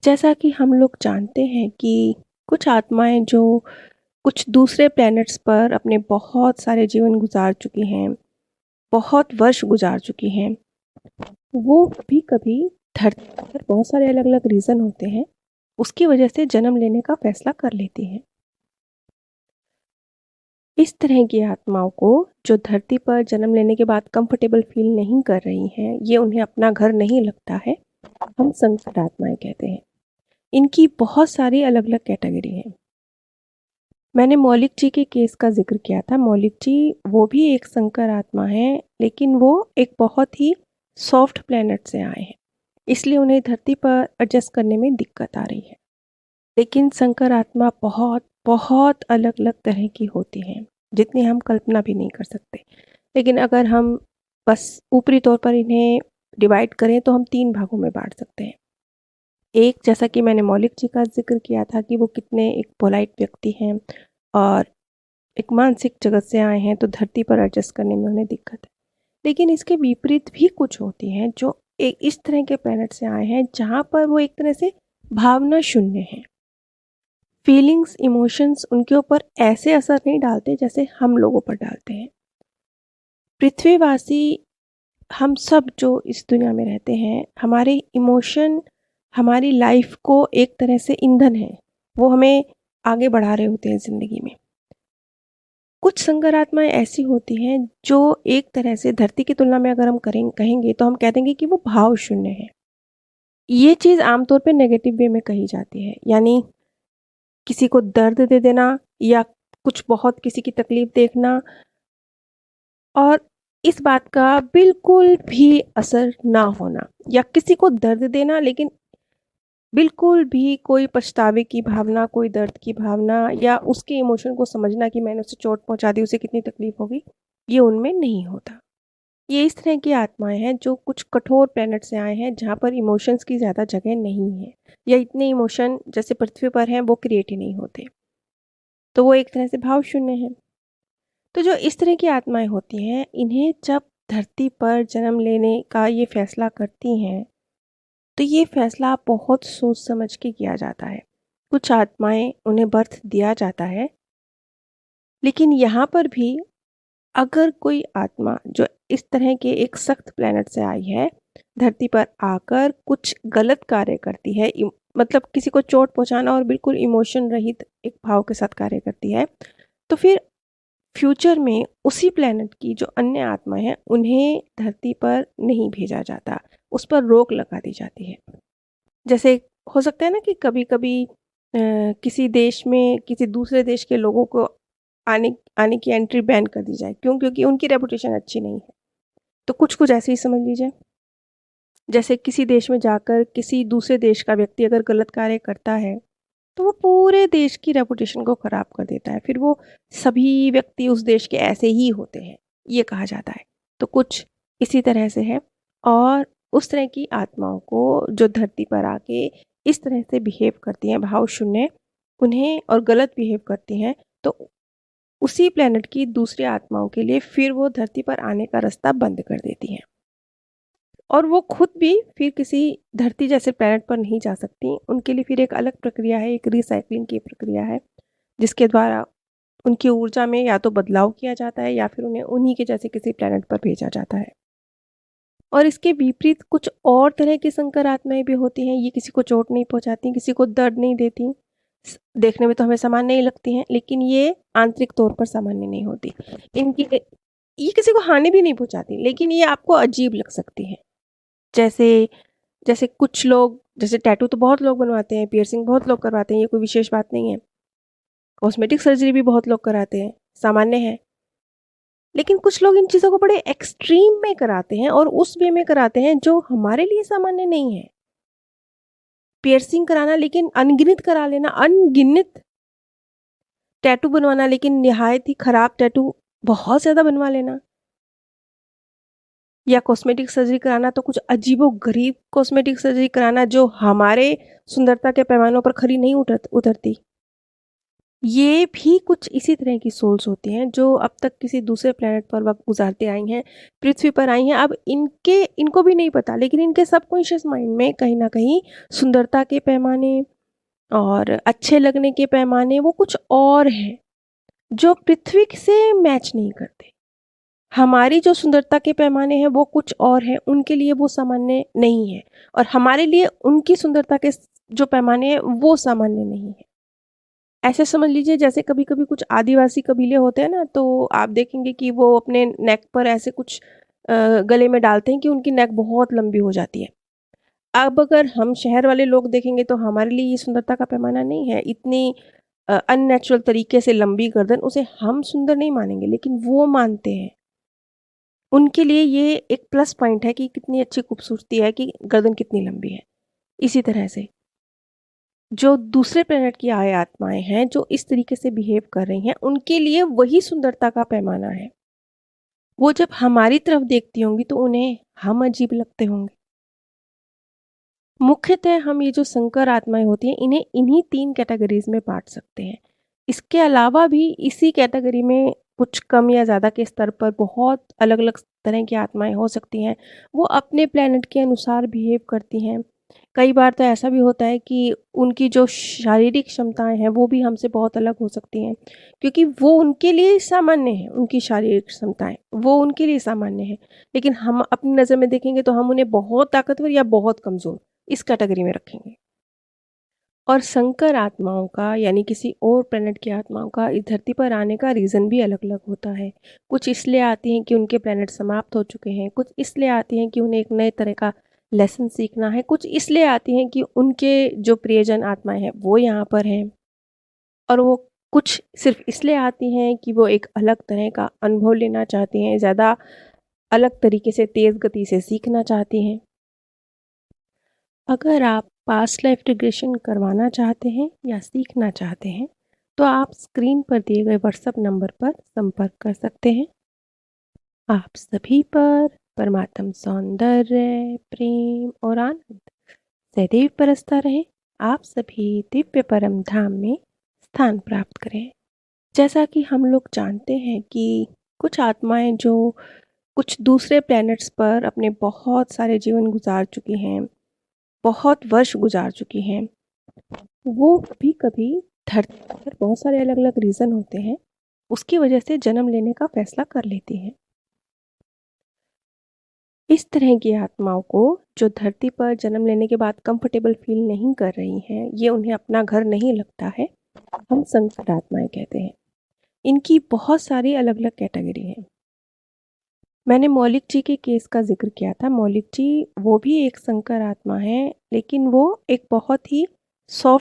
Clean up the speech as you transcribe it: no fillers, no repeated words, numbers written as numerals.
जैसा कि हम लोग जानते हैं कि कुछ आत्माएं जो कुछ दूसरे प्लैनेट्स पर अपने बहुत सारे जीवन गुजार चुकी हैं, बहुत वर्ष गुजार चुकी हैं, वो कभी कभी धरती पर बहुत सारे अलग अलग रीज़न होते हैं, उसकी वजह से जन्म लेने का फैसला कर लेती हैं। इस तरह की आत्माओं को जो धरती पर जन्म लेने के बाद कंफर्टेबल फील नहीं कर रही हैं, ये उन्हें अपना घर नहीं लगता है, हम संकट आत्माएं कहते हैं। इनकी बहुत सारी अलग अलग कैटेगरी हैं। मैंने मौलिक जी के केस का ज़िक्र किया था। मौलिक जी वो भी एक संकर आत्मा हैं, लेकिन वो एक बहुत ही सॉफ्ट प्लैनेट से आए हैं, इसलिए उन्हें धरती पर एडजस्ट करने में दिक्कत आ रही है। लेकिन संकर आत्मा बहुत बहुत अलग अलग तरह की होती हैं, जितनी हम कल्पना भी नहीं कर सकते। लेकिन अगर हम बस ऊपरी तौर पर इन्हें डिवाइड करें तो हम 3 भागों में बांट सकते हैं। एक, जैसा कि मैंने मौलिक जी का ज़िक्र किया था कि वो कितने एक पोलाइट व्यक्ति हैं और एक मानसिक जगत से आए हैं, तो धरती पर एडजस्ट करने में उन्हें दिक्कत है। लेकिन इसके विपरीत भी कुछ होती हैं जो एक इस तरह के प्लैनेट से आए हैं जहाँ पर वो एक तरह से भावना शून्य हैं। फीलिंग्स, इमोशंस उनके ऊपर ऐसे असर नहीं डालते जैसे हम लोगों पर डालते हैं। पृथ्वीवासी हम सब जो इस दुनिया में रहते हैं, हमारे इमोशन हमारी लाइफ को एक तरह से ईंधन है, वो हमें आगे बढ़ा रहे होते हैं ज़िंदगी में। कुछ संकर आत्माएं ऐसी होती हैं जो एक तरह से धरती की तुलना में अगर हम कहेंगे तो हम कह देंगे कि वो भाव शून्य है। ये चीज़ आमतौर पे नेगेटिव वे में कही जाती है, यानी किसी को दर्द दे देना या कुछ बहुत किसी की तकलीफ देखना और इस बात का बिल्कुल भी असर ना होना, या किसी को दर्द देना लेकिन बिल्कुल भी कोई पछतावे की भावना, कोई दर्द की भावना या उसके इमोशन को समझना कि मैंने उसे चोट पहुंचा दी, उसे कितनी तकलीफ होगी, ये उनमें नहीं होता। ये इस तरह की आत्माएं हैं जो कुछ कठोर प्लैनेट से आए हैं जहाँ पर इमोशंस की ज़्यादा जगह नहीं है, या इतने इमोशन जैसे पृथ्वी पर हैं वो क्रिएट ही नहीं होते, तो वो एक तरह से भाव शून्य है। तो जो इस तरह की आत्माएं होती हैं, इन्हें जब धरती पर जन्म लेने का ये फैसला करती हैं, तो ये फैसला बहुत सोच समझ के किया जाता है। कुछ आत्माएं उन्हें बर्थ दिया जाता है, लेकिन यहाँ पर भी अगर कोई आत्मा जो इस तरह के एक सख्त प्लेनेट से आई है, धरती पर आकर कुछ गलत कार्य करती है, मतलब किसी को चोट पहुंचाना और बिल्कुल इमोशन रहित एक भाव के साथ कार्य करती है, तो फिर फ्यूचर में उसी प्लेनेट की जो अन्य आत्माएं हैं उन्हें धरती पर नहीं भेजा जाता, उस पर रोक लगा दी जाती है। जैसे हो सकता है ना कि कभी कभी किसी देश में किसी दूसरे देश के लोगों को आने आने की एंट्री बैन कर दी जाए, क्यों? क्योंकि उनकी रेपुटेशन अच्छी नहीं है। तो कुछ कुछ ऐसे ही समझ लीजिए। जैसे किसी देश में जाकर किसी दूसरे देश का व्यक्ति अगर गलत कार्य करता है, तो वो पूरे देश की रेपुटेशन को खराब कर देता है, फिर वो सभी व्यक्ति उस देश के ऐसे ही होते हैं, ये कहा जाता है। तो कुछ इसी तरह से है। और उस तरह की आत्माओं को जो धरती पर आके इस तरह से बिहेव करती हैं, भाव शून्य उन्हें, और गलत बिहेव करती हैं, तो उसी प्लेनेट की दूसरी आत्माओं के लिए फिर वो धरती पर आने का रास्ता बंद कर देती हैं, और वो खुद भी फिर किसी धरती जैसे प्लेनेट पर नहीं जा सकती। उनके लिए फिर एक अलग प्रक्रिया है, एक रिसाइकलिंग की प्रक्रिया है, जिसके द्वारा उनकी ऊर्जा में या तो बदलाव किया जाता है या फिर उन्हें उन्हीं के जैसे किसी प्लेनेट पर भेजा जाता है। और इसके विपरीत कुछ और तरह की संकर आत्माएं भी होती हैं। ये किसी को चोट नहीं पहुंचाती, किसी को दर्द नहीं देती, देखने में तो हमें सामान्य नहीं लगती हैं, लेकिन ये आंतरिक तौर पर सामान्य नहीं होती। इनकी ये किसी को हानि भी नहीं पहुंचाती, लेकिन ये आपको अजीब लग सकती है। जैसे जैसे कुछ लोग, जैसे टैटू तो बहुत लोग बनवाते हैं, पियर्सिंग बहुत लोग करवाते हैं, ये कोई विशेष बात नहीं है। कॉस्मेटिक सर्जरी भी बहुत लोग कराते हैं, सामान्य है। लेकिन कुछ लोग इन चीज़ों को बड़े एक्सट्रीम में कराते हैं और उस वे में कराते हैं जो हमारे लिए सामान्य नहीं है। पियर्सिंग कराना, लेकिन अनगिनत करा लेना, अनगिनत टैटू बनवाना, लेकिन निहायत ही खराब टैटू बहुत ज़्यादा बनवा लेना, या कॉस्मेटिक सर्जरी कराना तो कुछ अजीबो-गरीब कॉस्मेटिक सर्जरी कराना जो हमारे सुंदरता के पैमानों पर खरी नहीं उतरती। ये भी कुछ इसी तरह की सोल्स होती हैं जो अब तक किसी दूसरे प्लेनेट पर वक़्त गुज़ारते आई हैं, पृथ्वी पर आई हैं। अब इनको भी नहीं पता, लेकिन इनके सबकॉन्शियस माइंड में कहीं न कहीं सुंदरता के पैमाने और अच्छे लगने के पैमाने वो कुछ और हैं, जो पृथ्वी से मैच नहीं करते। हमारी जो सुंदरता के पैमाने हैं वो कुछ और हैं, उनके लिए वो सामान्य नहीं है, और हमारे लिए उनकी सुंदरता के जो पैमाने हैं वो सामान्य नहीं है। ऐसे समझ लीजिए जैसे कभी-कभी कुछ आदिवासी कबीले होते हैं ना, तो आप देखेंगे कि वो अपने नेक पर ऐसे कुछ गले में डालते हैं कि उनकी नेक बहुत लंबी हो जाती है। अब अगर हम शहर वाले लोग देखेंगे तो हमारे लिए ये सुंदरता का पैमाना नहीं है। इतनी अननेचुरल तरीके से लंबी गर्दन, उसे हम सुंदर नहीं मानेंगे, लेकिन वो मानते हैं। उनके लिए ये एक प्लस पॉइंट है कि कितनी अच्छी खूबसूरती है कि गर्दन कितनी लंबी है। इसी तरह से जो दूसरे प्लेनेट की आए आत्माएँ हैं, जो इस तरीके से बिहेव कर रही हैं, उनके लिए वही सुंदरता का पैमाना है। वो जब हमारी तरफ देखती होंगी तो उन्हें हम अजीब लगते होंगे। मुख्यतः हम ये जो संकर आत्माएँ होती हैं, इन्हें इन्हीं 3 कैटेगरीज़ में बाँट सकते हैं। इसके अलावा भी इसी कैटेगरी में कुछ कम या ज़्यादा के स्तर पर बहुत अलग-अलग तरह की आत्माएँ हो सकती हैं। वो अपने प्लैनेट के अनुसार बिहेव करती हैं। कई बार तो ऐसा भी होता है कि उनकी जो शारीरिक क्षमताएँ हैं, वो भी हमसे बहुत अलग हो सकती हैं, क्योंकि वो उनके लिए सामान्य है, उनकी शारीरिक क्षमताएँ, वो उनके लिए सामान्य है। लेकिन हम अपनी नज़र में देखेंगे तो हम उन्हें बहुत ताकतवर या बहुत कमज़ोर, इस कैटेगरी में रखेंगे। और संकर आत्माओं का यानी किसी और प्लैनेट की आत्माओं का इस धरती पर आने का रीज़न भी अलग-अलग होता है। कुछ इसलिए आती हैं कि उनके प्लैनेट समाप्त हो चुके हैं, कुछ इसलिए आती हैं कि उन्हें एक नए तरह का लेसन सीखना है, कुछ इसलिए आती हैं कि उनके जो प्रियजन आत्माएँ हैं वो यहाँ पर हैं, और वो कुछ सिर्फ़ इसलिए आती हैं कि वो एक अलग तरह का अनुभव लेना चाहती हैं, ज़्यादा अलग तरीके से तेज़ गति से सीखना चाहती हैं। अगर आप पास्ट लाइफ रिग्रेशन करवाना चाहते हैं या सीखना चाहते हैं, तो आप स्क्रीन पर दिए गए व्हाट्सएप नंबर पर संपर्क कर सकते हैं। आप सभी पर परमात्म सौंदर्य, प्रेम और आनंद सदैव बरसता रहे। आप सभी दिव्य परम धाम में स्थान प्राप्त करें। जैसा कि हम लोग जानते हैं कि कुछ आत्माएं जो कुछ दूसरे प्लैनेट्स पर अपने बहुत सारे जीवन गुजार चुकी हैं, बहुत वर्ष गुजार चुकी हैं, वो कभी-कभी धरती पर बहुत सारे अलग-अलग रीज़न होते हैं, उसकी वजह से जन्म लेने का फैसला कर लेती हैं। इस तरह की आत्माओं को जो धरती पर जन्म लेने के बाद कंफर्टेबल फील नहीं कर रही हैं, ये उन्हें अपना घर नहीं लगता है, हम संकट आत्माएँ कहते हैं। इनकी बहुत सारी अलग-अलग कैटेगरी हैं। मैंने मौलिक जी के केस का ज़िक्र किया था। मौलिक जी वो भी एक संकर आत्मा हैं, लेकिन वो एक बहुत ही सॉफ्ट